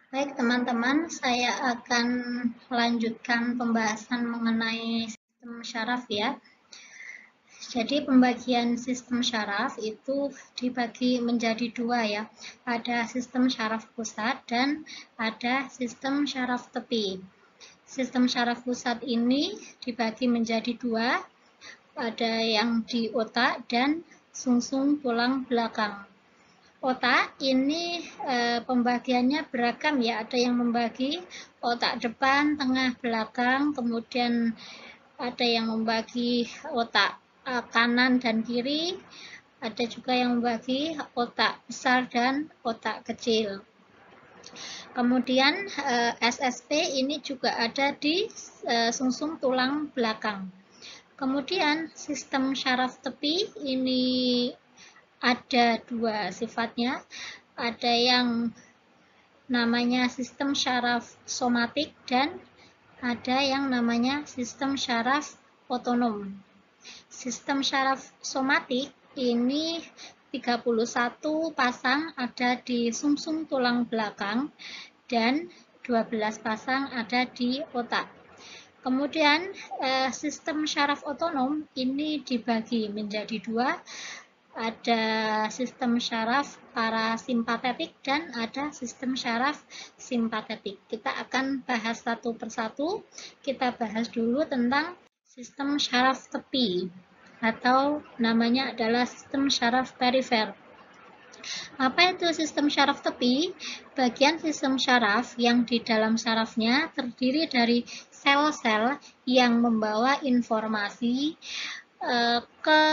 Baik, teman-teman, saya akan melanjutkan pembahasan mengenai sistem syaraf ya. Jadi pembagian sistem syaraf itu dibagi menjadi dua ya. Ada sistem syaraf pusat dan ada sistem syaraf tepi. Sistem syaraf pusat ini dibagi menjadi dua, ada yang di otak dan sungsung tulang belakang. Otak ini pembagiannya beragam ya, ada yang membagi otak depan, tengah, belakang, kemudian ada yang membagi otak kanan dan kiri, ada juga yang membagi otak besar dan otak kecil. Kemudian SSP ini juga ada di sungsung tulang belakang. Kemudian sistem syaraf tepi ini ada dua sifatnya, ada yang namanya sistem syaraf somatik dan ada yang namanya sistem syaraf otonom. Sistem syaraf somatik ini 31 pasang ada di sumsum tulang belakang dan 12 pasang ada di otak. Kemudian sistem syaraf otonom ini dibagi menjadi dua, ada sistem syaraf parasimpatetik dan ada sistem syaraf simpatetik. Kita akan bahas satu persatu. Kita bahas dulu tentang sistem syaraf tepi atau namanya adalah sistem syaraf perifer. Apa itu sistem syaraf tepi? Bagian sistem syaraf yang di dalam syarafnya terdiri dari sel-sel yang membawa informasi ke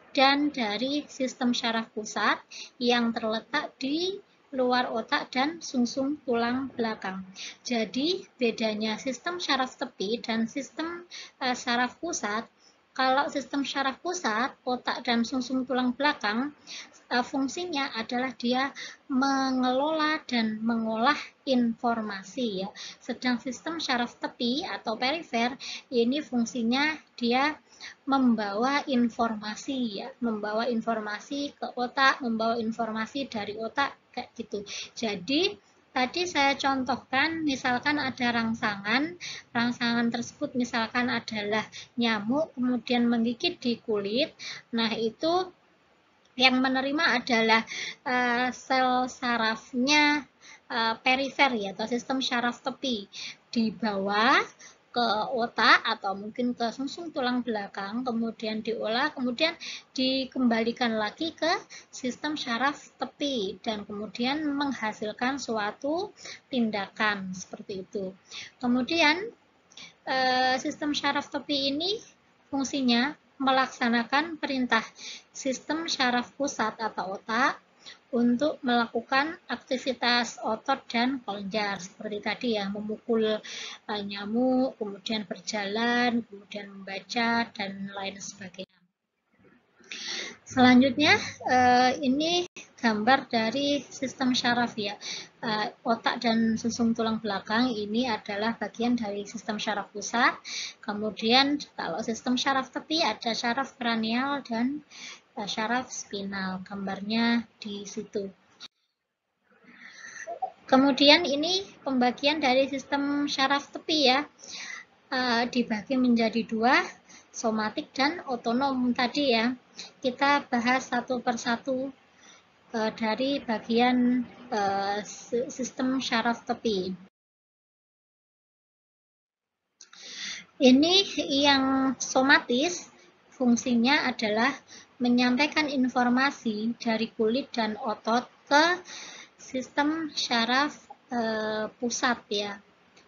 dan dari sistem syaraf pusat yang terletak di luar otak dan sungsung tulang belakang. Jadi bedanya sistem syaraf tepi dan sistem syaraf pusat, kalau sistem syaraf pusat, otak dan sungsung tulang belakang, fungsinya adalah dia mengelola dan mengolah informasi ya. Sedang sistem syaraf tepi atau perifer ini fungsinya dia membawa informasi ya, membawa informasi ke otak, membawa informasi dari otak kayak gitu. Jadi tadi saya contohkan misalkan ada rangsangan, rangsangan tersebut misalkan adalah nyamuk kemudian menggigit di kulit. Nah, itu yang menerima adalah sel sarafnya perifer ya, atau sistem syaraf tepi di bawah ke otak atau mungkin ke sungsung tulang belakang, kemudian diolah, kemudian dikembalikan lagi ke sistem syaraf tepi dan kemudian menghasilkan suatu tindakan seperti itu. Kemudian sistem syaraf tepi ini fungsinya melaksanakan perintah sistem syaraf pusat atau otak untuk melakukan aktivitas otot dan kelenjar seperti tadi ya, memukul nyamuk, kemudian berjalan, kemudian membaca dan lain sebagainya. Selanjutnya ini gambar dari sistem syaraf ya. Otak dan sungsung tulang belakang ini adalah bagian dari sistem syaraf pusat. Kemudian kalau sistem syaraf tepi ada syaraf kranial dan syaraf spinal. Gambarnya di situ. Kemudian ini pembagian dari sistem syaraf tepi ya. Dibagi menjadi dua, somatik dan otonom tadi ya. Kita bahas satu persatu dari bagian sistem syaraf tepi. Ini yang somatis, fungsinya adalah menyampaikan informasi dari kulit dan otot ke sistem syaraf pusat ya,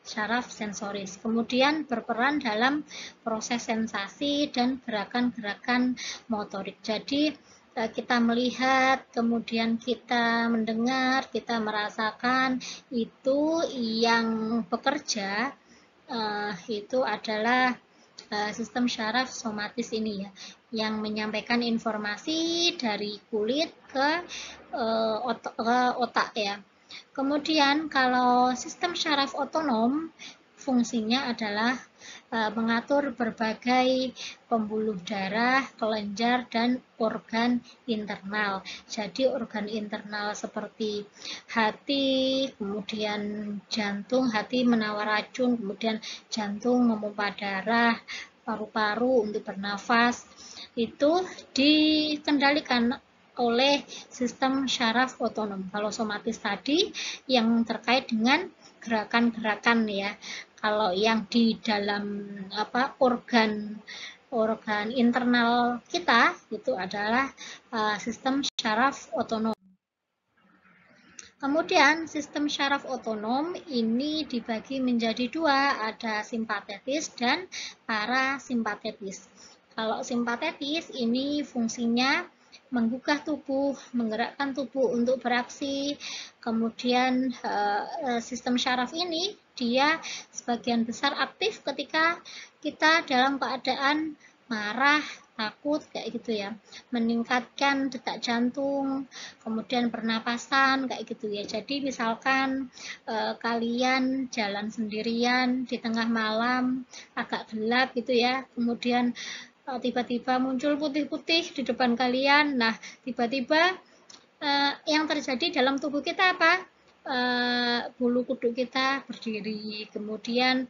syaraf sensoris. Kemudian berperan dalam proses sensasi dan gerakan-gerakan motorik. Jadi kita melihat, kemudian kita mendengar, kita merasakan, itu yang bekerja itu adalah sistem syaraf somatis ini ya, yang menyampaikan informasi dari kulit ke otak ya. Kemudian kalau sistem syaraf otonom fungsinya adalah mengatur berbagai pembuluh darah, kelenjar, dan organ internal. Jadi organ internal seperti hati, kemudian jantung, hati menawar racun, kemudian jantung memompa darah, paru-paru untuk bernafas, itu dikendalikan oleh sistem syaraf otonom. Kalau somatis tadi yang terkait dengan gerakan-gerakan ya. Kalau yang di dalam organ internal kita itu adalah sistem syaraf otonom. Kemudian sistem syaraf otonom ini dibagi menjadi dua, ada simpatetis dan parasimpatetis. Kalau simpatetis ini fungsinya menggugah tubuh, menggerakkan tubuh untuk beraksi. Kemudian sistem syaraf ini dia sebagian besar aktif ketika kita dalam keadaan marah, takut, kayak gitu ya, meningkatkan detak jantung, kemudian pernapasan, kayak gitu ya. Jadi misalkan kalian jalan sendirian di tengah malam, agak gelap gitu ya, kemudian tiba-tiba muncul putih-putih di depan kalian. Nah, tiba-tiba yang terjadi dalam tubuh kita apa? Bulu kuduk kita berdiri, kemudian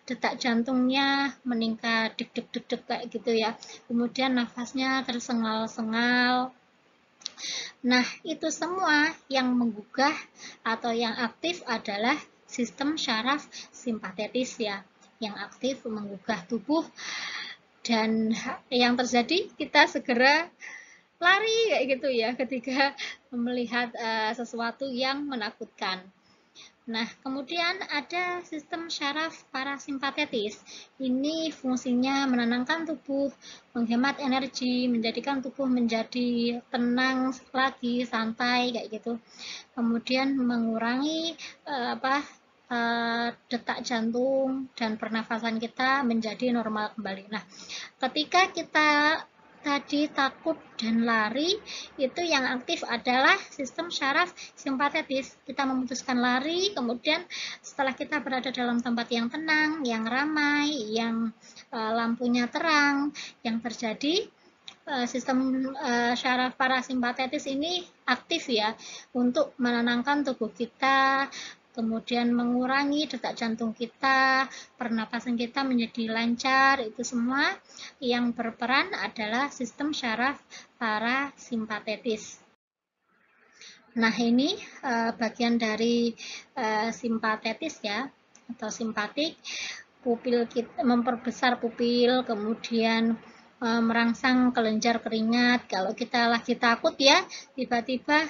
detak jantungnya meningkat, deg-deg kayak gitu ya, kemudian nafasnya tersengal-sengal. Nah, itu semua yang menggugah atau yang aktif adalah sistem syaraf simpatetis ya, yang aktif menggugah tubuh, dan yang terjadi kita segera lari kayak gitu ya ketika melihat sesuatu yang menakutkan. Nah, kemudian ada sistem syaraf parasimpatetis. Ini fungsinya menenangkan tubuh, menghemat energi, menjadikan tubuh menjadi tenang lagi, santai kayak gitu. Kemudian mengurangi detak jantung dan pernafasan kita menjadi normal kembali. Nah, ketika kita tadi takut dan lari, itu yang aktif adalah sistem syaraf simpatetis. Kita memutuskan lari, kemudian setelah kita berada dalam tempat yang tenang, yang ramai, yang lampunya terang, yang terjadi sistem syaraf parasimpatetis ini aktif ya untuk menenangkan tubuh kita, kemudian mengurangi detak jantung kita, pernapasan kita menjadi lancar. Itu semua yang berperan adalah sistem syaraf parasimpatetis. Nah, ini bagian dari simpatetis ya, atau simpatik. Pupil kita memperbesar pupil, kemudian merangsang kelenjar keringat. Kalau kita lagi takut ya, tiba-tiba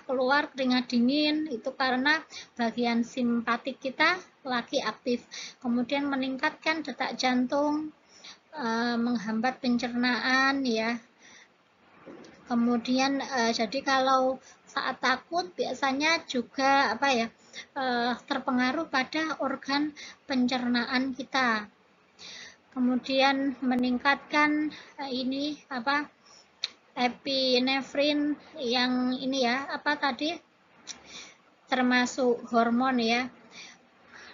keluar keringat dingin, itu karena bagian simpatik kita lagi aktif. Kemudian meningkatkan detak jantung, menghambat pencernaan ya. Kemudian jadi kalau saat takut biasanya juga terpengaruh pada organ pencernaan kita. Kemudian meningkatkan epinefrin yang ini ya, termasuk hormon ya,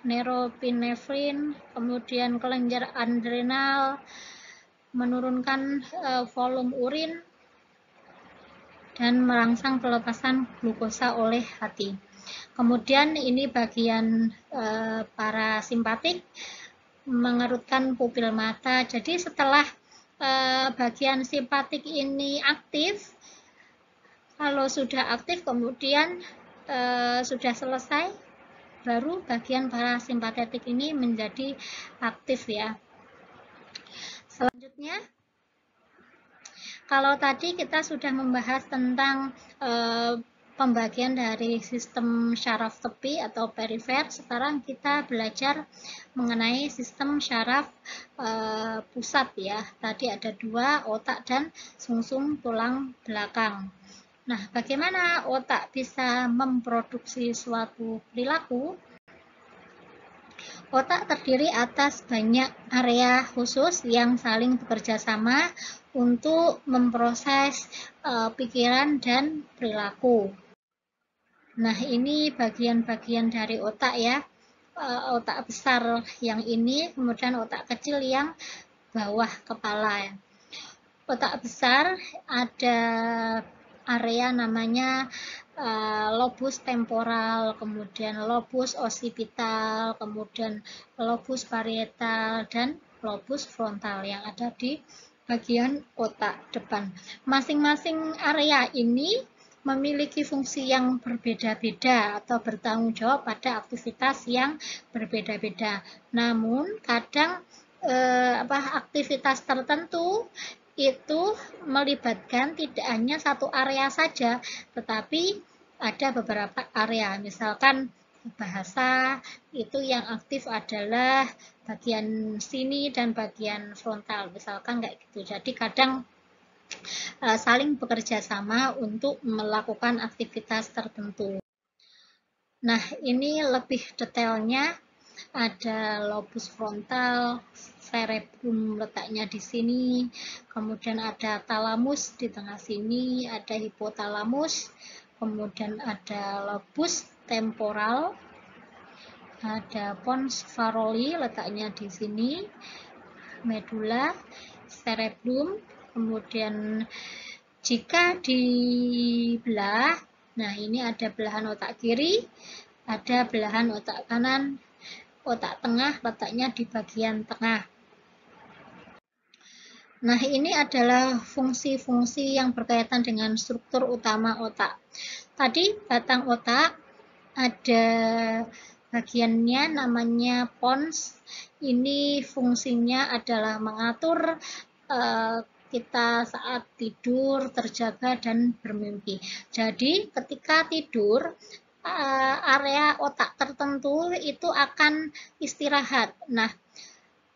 neuropinefrin, kemudian kelenjar adrenal, menurunkan volume urin, dan merangsang pelepasan glukosa oleh hati. Kemudian ini bagian parasimpatik, mengerutkan pupil mata. Jadi setelah bagian simpatik ini aktif, kalau sudah aktif kemudian sudah selesai, baru bagian parasimpatetik ini menjadi aktif ya. Selanjutnya, kalau tadi kita sudah membahas tentang pembagian dari sistem syaraf tepi atau perifer, sekarang kita belajar mengenai sistem syaraf pusat ya. Tadi ada dua, otak dan sungsum tulang belakang. Nah, bagaimana otak bisa memproduksi suatu perilaku? Otak terdiri atas banyak area khusus yang saling bekerja sama untuk memproses pikiran dan perilaku. Nah, ini bagian-bagian dari otak ya. otak besar yang ini, kemudian otak kecil yang bawah kepala. Otak besar ada area namanya lobus temporal, kemudian lobus occipital, kemudian lobus parietal, dan lobus frontal yang ada di bagian otak depan. Masing-masing area ini memiliki fungsi yang berbeda-beda atau bertanggung jawab pada aktivitas yang berbeda-beda. Namun kadang aktivitas tertentu itu melibatkan tidak hanya satu area saja, tetapi ada beberapa area. Misalkan bahasa itu yang aktif adalah bagian sini dan bagian frontal, misalkan kayak gitu. Jadi kadang saling bekerja sama untuk melakukan aktivitas tertentu. Nah, ini lebih detailnya. Ada lobus frontal, cerebrum letaknya di sini, kemudian ada talamus di tengah sini, ada hipotalamus, kemudian ada lobus temporal, ada pons farolli letaknya di sini, medula, cerebrum, kemudian jika dibelah, nah ini ada belahan otak kiri, ada belahan otak kanan, otak tengah letaknya di bagian tengah. Nah, ini adalah fungsi-fungsi yang berkaitan dengan struktur utama otak. Tadi batang otak ada bagiannya namanya pons. Ini fungsinya adalah mengatur kita saat tidur, terjaga, dan bermimpi. Jadi, ketika tidur, area otak tertentu itu akan istirahat. Nah,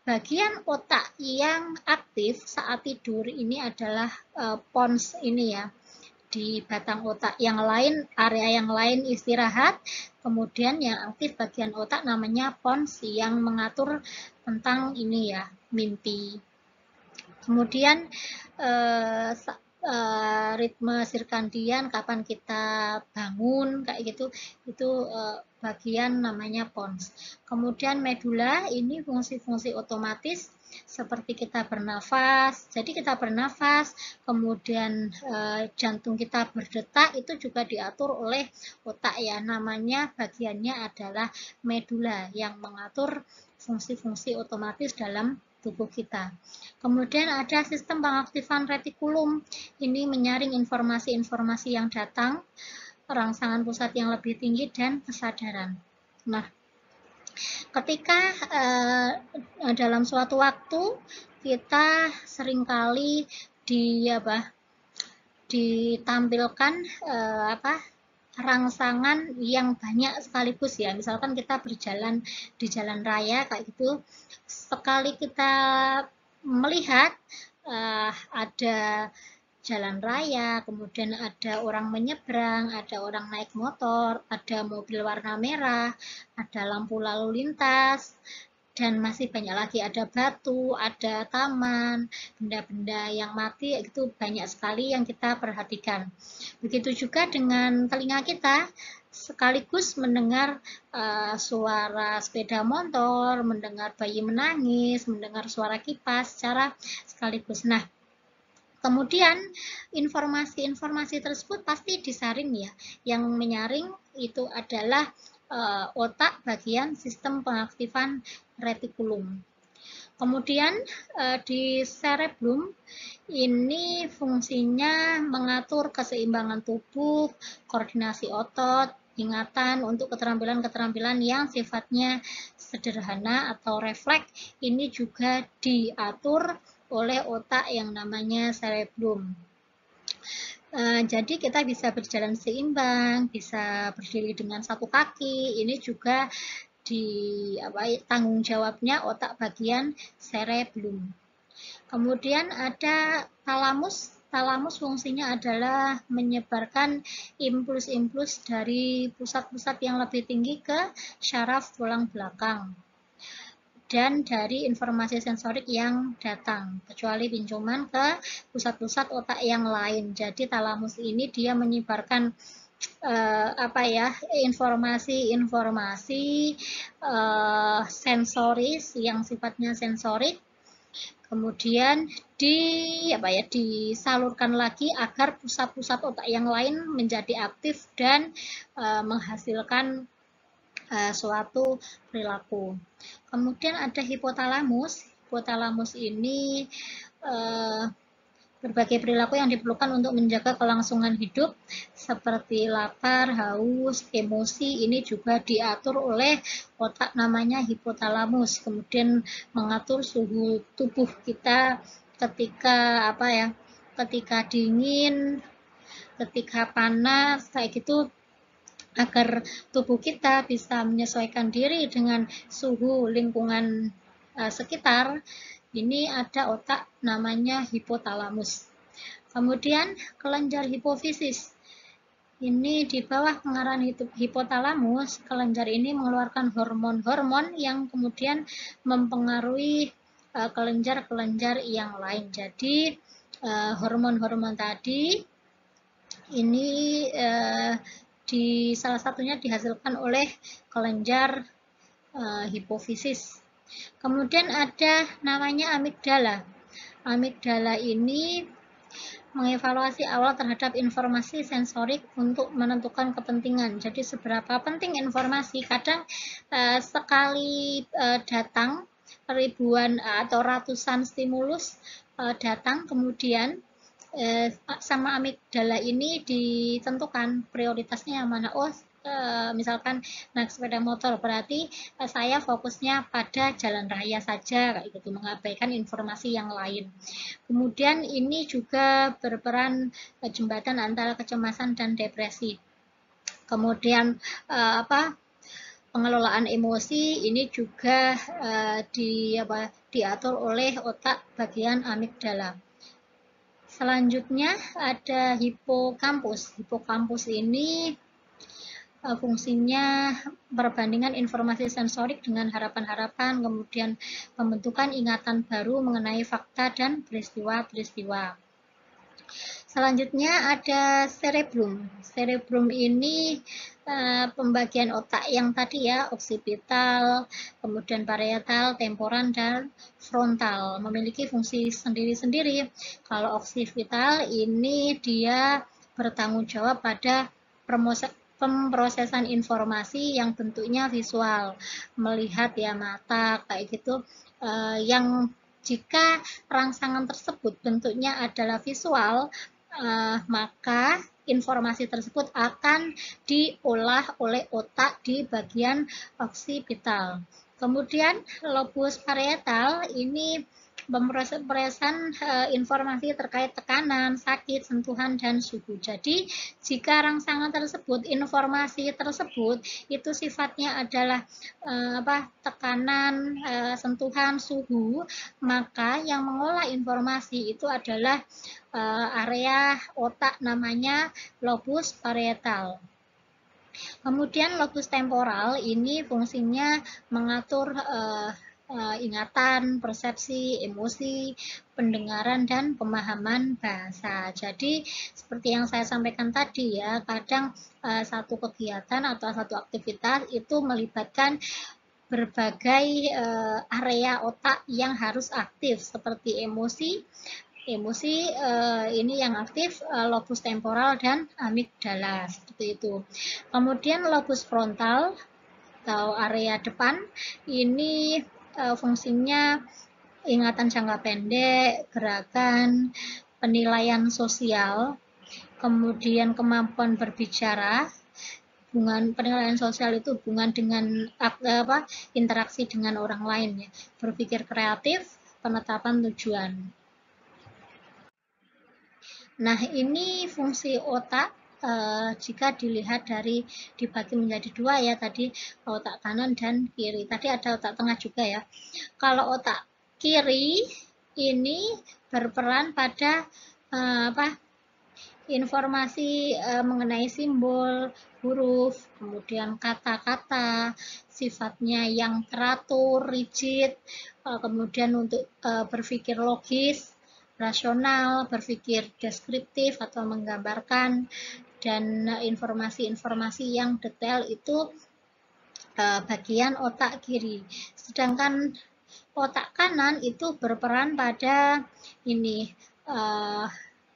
bagian otak yang aktif saat tidur ini adalah pons ini ya, di batang otak. Yang lain, area yang lain istirahat, kemudian yang aktif bagian otak namanya pons yang mengatur tentang ini ya, mimpi. Kemudian ritme sirkadian, kapan kita bangun kayak gitu, itu bagian namanya pons. Kemudian medula, ini fungsi-fungsi otomatis seperti kita bernafas. Jadi kita bernafas, kemudian jantung kita berdetak, itu juga diatur oleh otak ya. Namanya bagiannya adalah medula yang mengatur fungsi-fungsi otomatis dalam tubuh kita. Kemudian ada sistem pengaktifan retikulum. Ini menyaring informasi-informasi yang datang, rangsangan pusat yang lebih tinggi, dan kesadaran. Nah, ketika dalam suatu waktu kita seringkali ditampilkan rangsangan yang banyak sekaligus ya. Misalkan kita berjalan di jalan raya kayak gitu, sekali kita melihat ada jalan raya, kemudian ada orang menyeberang, ada orang naik motor, ada mobil warna merah, ada lampu lalu lintas, dan masih banyak lagi, ada batu, ada taman, benda-benda yang mati, itu banyak sekali yang kita perhatikan. Begitu juga dengan telinga kita, sekaligus mendengar suara sepeda motor, mendengar bayi menangis, mendengar suara kipas secara sekaligus. Nah, kemudian informasi-informasi tersebut pasti disaring ya. Yang menyaring itu adalah otak bagian sistem pengaktifan retikulum. Kemudian di cerebrum ini fungsinya mengatur keseimbangan tubuh, koordinasi otot, ingatan untuk keterampilan-keterampilan yang sifatnya sederhana atau refleks. Ini juga diatur oleh otak yang namanya cerebrum. Jadi kita bisa berjalan seimbang, bisa berdiri dengan satu kaki. Ini juga tanggung jawabnya otak bagian cerebrum. Kemudian ada talamus. Talamus fungsinya adalah menyebarkan impuls-impuls dari pusat-pusat yang lebih tinggi ke syaraf tulang belakang dan dari informasi sensorik yang datang, kecuali pinjaman ke pusat-pusat otak yang lain. Jadi talamus ini dia menyebarkan apa ya, informasi-informasi sensoris yang sifatnya sensorik, kemudian disalurkan lagi agar pusat-pusat otak yang lain menjadi aktif dan menghasilkan suatu perilaku. Kemudian ada hipotalamus. Hipotalamus ini berbagai perilaku yang diperlukan untuk menjaga kelangsungan hidup seperti lapar, haus, emosi ini juga diatur oleh otak namanya hipotalamus. Kemudian mengatur suhu tubuh kita ketika ketika dingin, ketika panas kayak gitu, agar tubuh kita bisa menyesuaikan diri dengan suhu lingkungan sekitar. Ini ada otak namanya hipotalamus. Kemudian kelenjar hipofisis. Ini di bawah pengarahan hipotalamus, kelenjar ini mengeluarkan hormon-hormon yang kemudian mempengaruhi kelenjar-kelenjar yang lain. Jadi hormon-hormon tadi ini salah satunya dihasilkan oleh kelenjar hipofisis. Kemudian ada namanya amigdala. Amigdala ini mengevaluasi awal terhadap informasi sensorik untuk menentukan kepentingan. Jadi seberapa penting informasi, kadang sekali datang ribuan atau ratusan stimulus datang, kemudian sama amigdala ini ditentukan prioritasnya yang mana. Oh, misalkan naik sepeda motor, berarti saya fokusnya pada jalan raya saja, kayak gitu, mengabaikan informasi yang lain. Kemudian ini juga berperan jembatan antara kecemasan dan depresi. Kemudian pengelolaan emosi ini juga diatur oleh otak bagian amigdala. Selanjutnya ada hipokampus. Hipokampus ini fungsinya perbandingan informasi sensorik dengan harapan-harapan, kemudian pembentukan ingatan baru mengenai fakta dan peristiwa-peristiwa. Selanjutnya ada cerebrum. Cerebrum ini pembagian otak yang tadi ya, occipital, kemudian parietal, temporal, dan frontal. Memiliki fungsi sendiri-sendiri. Kalau occipital ini dia bertanggung jawab pada pemrosesan informasi yang bentuknya visual, melihat ya mata kayak gitu, yang jika rangsangan tersebut bentuknya adalah visual, maka informasi tersebut akan diolah oleh otak di bagian occipital. Kemudian lobus parietal ini pemrosesan informasi terkait tekanan, sakit, sentuhan, dan suhu. Jadi, jika rangsangan tersebut, informasi tersebut itu sifatnya adalah tekanan, sentuhan, suhu, maka yang mengolah informasi itu adalah area otak namanya lobus parietal. Kemudian lobus temporal ini fungsinya mengatur ingatan, persepsi, emosi, pendengaran, dan pemahaman bahasa. Jadi seperti yang saya sampaikan tadi ya, kadang satu kegiatan atau satu aktivitas itu melibatkan berbagai area otak yang harus aktif seperti emosi ini yang aktif lobus temporal dan amigdala, seperti itu. Kemudian lobus frontal atau area depan ini fungsinya ingatan jangka pendek, gerakan, penilaian sosial, kemudian kemampuan berbicara. Penilaian sosial itu hubungan dengan interaksi dengan orang lain ya, berpikir kreatif, penetapan tujuan. Nah, ini fungsi otak jika dilihat dibagi menjadi dua ya, tadi otak kanan dan kiri. Tadi ada otak tengah juga ya. Kalau otak kiri ini berperan pada informasi mengenai simbol, huruf, kemudian kata-kata, sifatnya yang teratur, rigid, kemudian untuk berpikir logis, rasional, berpikir deskriptif atau menggambarkan, dan informasi-informasi yang detail itu bagian otak kiri. Sedangkan otak kanan itu berperan pada ini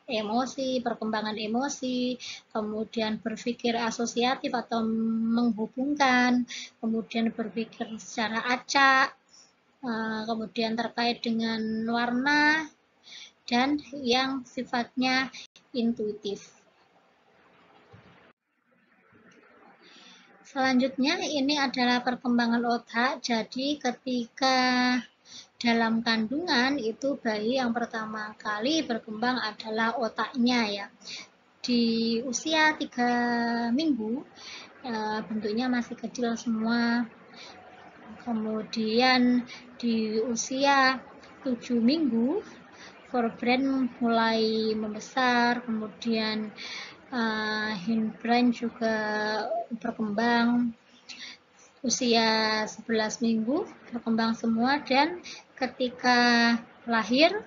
emosi, perkembangan emosi, kemudian berpikir asosiatif atau menghubungkan, kemudian berpikir secara acak, kemudian terkait dengan warna, dan yang sifatnya intuitif. Selanjutnya ini adalah perkembangan otak. Jadi ketika dalam kandungan itu bayi yang pertama kali berkembang adalah otaknya ya. Di usia 3 minggu bentuknya masih kecil semua. Kemudian di usia 7 minggu forebrain mulai membesar, kemudian hindbrain juga berkembang. Usia 11 minggu berkembang semua, dan ketika lahir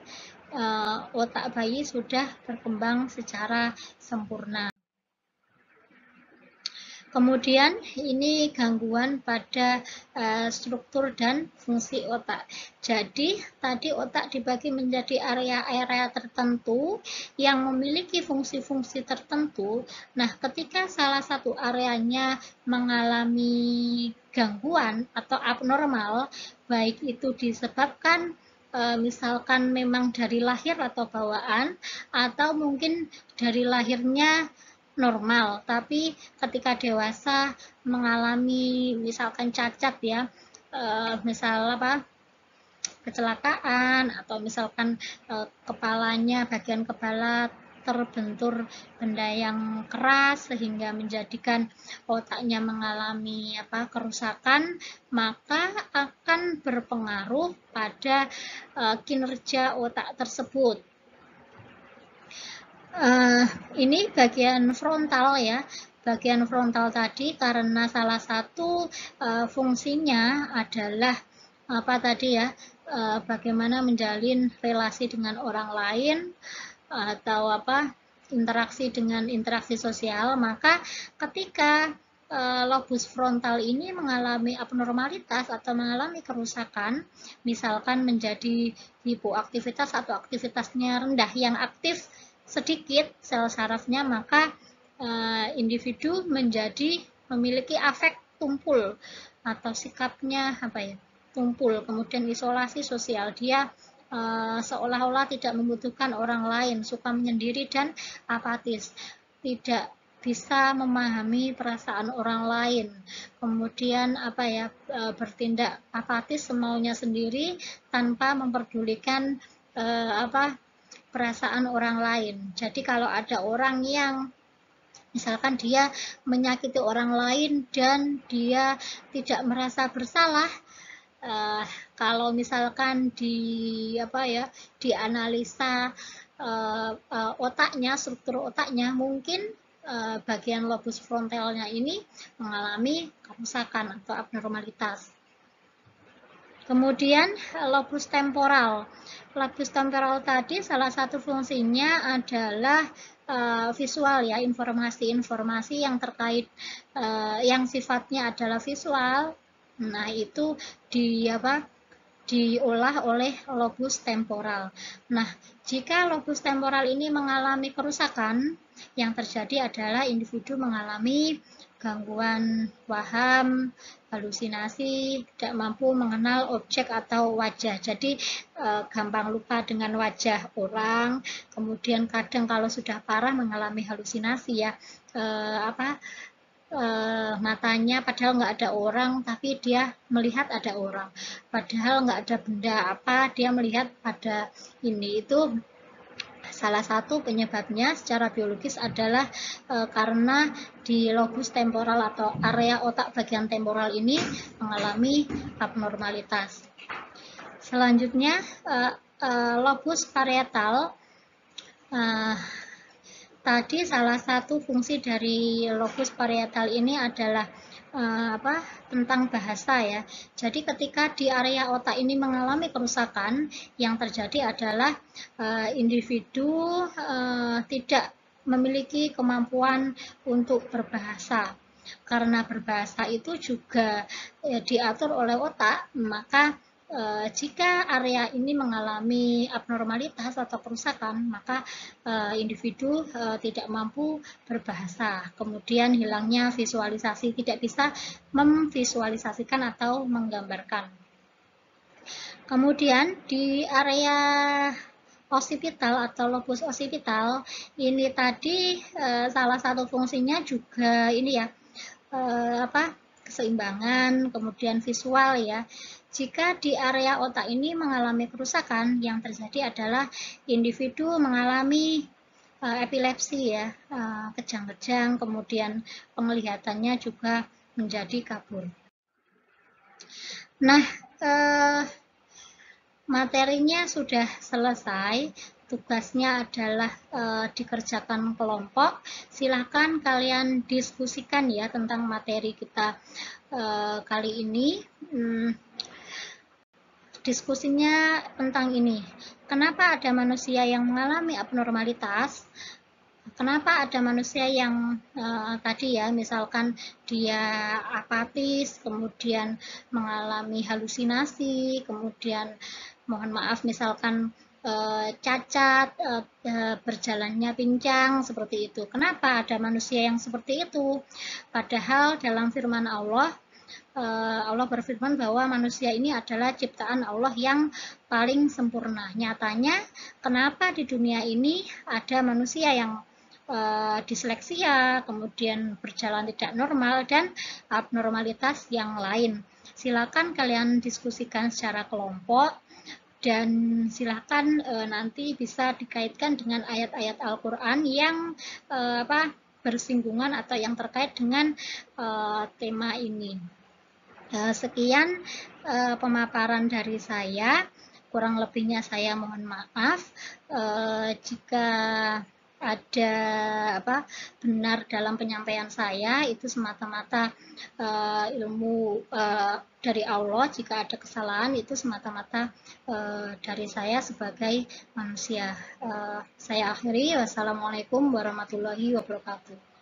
otak bayi sudah berkembang secara sempurna. Kemudian ini gangguan pada struktur dan fungsi otak. Jadi tadi otak dibagi menjadi area-area tertentu yang memiliki fungsi-fungsi tertentu. Nah, ketika salah satu areanya mengalami gangguan atau abnormal, baik itu disebabkan misalkan memang dari lahir atau bawaan, atau mungkin dari lahirnya normal, tapi ketika dewasa mengalami misalkan cacat ya, misal kecelakaan, atau misalkan kepalanya, bagian kepala terbentur benda yang keras sehingga menjadikan otaknya mengalami kerusakan, maka akan berpengaruh pada kinerja otak tersebut. Ini bagian frontal ya. Bagian frontal tadi karena salah satu fungsinya adalah tadi ya, bagaimana menjalin relasi dengan orang lain atau interaksi sosial. Maka ketika lobus frontal ini mengalami abnormalitas atau mengalami kerusakan, misalkan menjadi hipoaktivitas atau aktivitasnya rendah, yang aktif sedikit sel sarafnya, maka individu menjadi memiliki afek tumpul atau sikapnya tumpul, kemudian isolasi sosial. Dia seolah-olah tidak membutuhkan orang lain, suka menyendiri dan apatis, tidak bisa memahami perasaan orang lain, kemudian bertindak apatis semaunya sendiri tanpa memperdulikan perasaan orang lain. Jadi kalau ada orang yang misalkan dia menyakiti orang lain dan dia tidak merasa bersalah, kalau misalkan dianalisa otaknya, struktur otaknya, mungkin bagian lobus frontalnya ini mengalami kerusakan atau abnormalitas. Kemudian lobus temporal. Lobus temporal tadi salah satu fungsinya adalah visual ya, informasi-informasi yang terkait yang sifatnya adalah visual. Nah, itu diolah oleh lobus temporal. Nah, jika lobus temporal ini mengalami kerusakan, yang terjadi adalah individu mengalami gangguan paham, halusinasi, tidak mampu mengenal objek atau wajah. Jadi gampang lupa dengan wajah orang. Kemudian kadang kalau sudah parah mengalami halusinasi ya, matanya padahal nggak ada orang, tapi dia melihat ada orang. Padahal nggak ada benda dia melihat ada ini. Itu salah satu penyebabnya secara biologis adalah karena di lobus temporal atau area otak bagian temporal ini mengalami abnormalitas. Selanjutnya lobus parietal. Tadi salah satu fungsi dari lobus parietal ini adalah tentang bahasa ya. Jadi ketika di area otak ini mengalami kerusakan, yang terjadi adalah individu tidak memiliki kemampuan untuk berbahasa. Karena berbahasa itu juga diatur oleh otak, maka jika area ini mengalami abnormalitas atau kerusakan, maka individu tidak mampu berbahasa. Kemudian hilangnya visualisasi, tidak bisa memvisualisasikan atau menggambarkan. Kemudian di area occipital atau lobus occipital ini tadi salah satu fungsinya juga ini ya, keseimbangan, kemudian visual ya. Jika di area otak ini mengalami kerusakan, yang terjadi adalah individu mengalami epilepsi ya, kejang-kejang, kemudian penglihatannya juga menjadi kabur. Nah, materinya sudah selesai, tugasnya adalah dikerjakan kelompok. Silahkan kalian diskusikan ya tentang materi kita kali ini. Diskusinya tentang ini, kenapa ada manusia yang mengalami abnormalitas, kenapa ada manusia yang tadi ya, misalkan dia apatis, kemudian mengalami halusinasi, kemudian mohon maaf misalkan cacat, berjalannya pincang, seperti itu. Kenapa ada manusia yang seperti itu? Padahal dalam firman Allah, Allah berfirman bahwa manusia ini adalah ciptaan Allah yang paling sempurna. Nyatanya, kenapa di dunia ini ada manusia yang disleksia, kemudian berjalan tidak normal, dan abnormalitas yang lain? Silakan kalian diskusikan secara kelompok, dan silakan nanti bisa dikaitkan dengan ayat-ayat Al-Quran yang bersinggungan atau yang terkait dengan tema ini. Sekian pemaparan dari saya, kurang lebihnya saya mohon maaf. Jika ada benar dalam penyampaian saya, itu semata-mata ilmu dari Allah. Jika ada kesalahan, itu semata-mata dari saya sebagai manusia. Saya akhiri, wassalamualaikum warahmatullahi wabarakatuh.